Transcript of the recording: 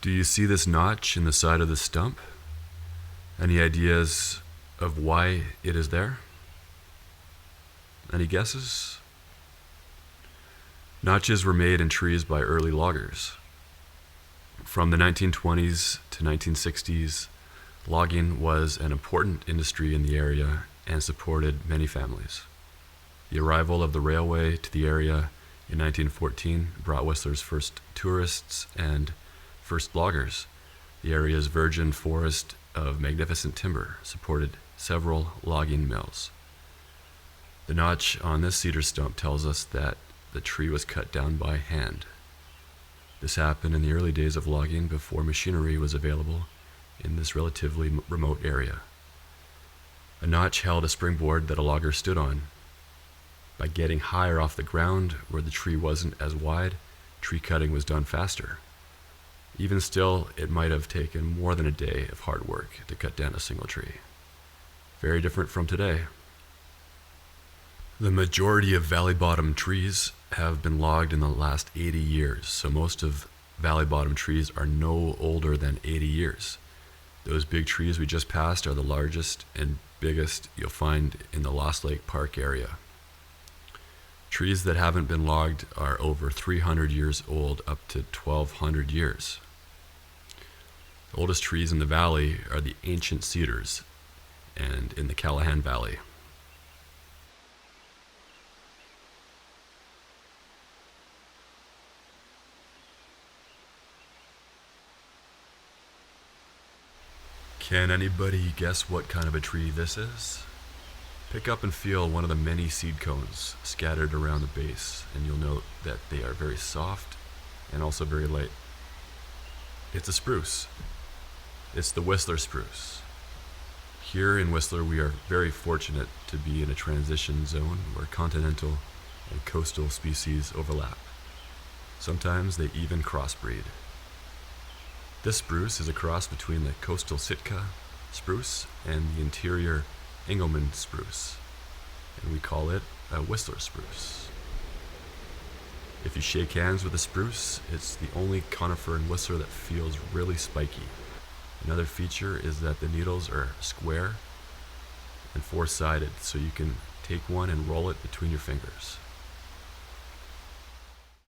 Do you see this notch in the side of the stump? Any ideas of why it is there? Any guesses? Notches were made in trees by early loggers. From the 1920s to 1960s, logging was an important industry in the area and supported many families. The arrival of the railway to the area in 1914 brought Whistler's first tourists and first loggers. The area's virgin forest of magnificent timber supported several logging mills. The notch on this cedar stump tells us that the tree was cut down by hand. This happened in the early days of logging before machinery was available in this relatively remote area. A notch held a springboard that a logger stood on. By getting higher off the ground where the tree wasn't as wide, tree cutting was done faster. Even still, it might have taken more than a day of hard work to cut down a single tree. Very different from today. The majority of valley bottom trees have been logged in the last 80 years, so most of valley bottom trees are no older than 80 years. Those big trees we just passed are the largest and biggest you'll find in the Lost Lake Park area. Trees that haven't been logged are over 300 years old, up to 1,200 years. The oldest trees in the valley are the ancient cedars and in the Callahan Valley. Can anybody guess what kind of a tree this is? Pick up and feel one of the many seed cones scattered around the base, and you'll note that they are very soft and also very light. It's a spruce. It's the Whistler spruce. Here in Whistler, we are very fortunate to be in a transition zone where continental and coastal species overlap. Sometimes they even crossbreed. This spruce is a cross between the coastal Sitka spruce and the interior Engelmann spruce, and we call it a Whistler spruce. If you shake hands with a spruce, it's the only conifer in Whistler that feels really spiky. Another feature is that the needles are square and four-sided, so you can take one and roll it between your fingers.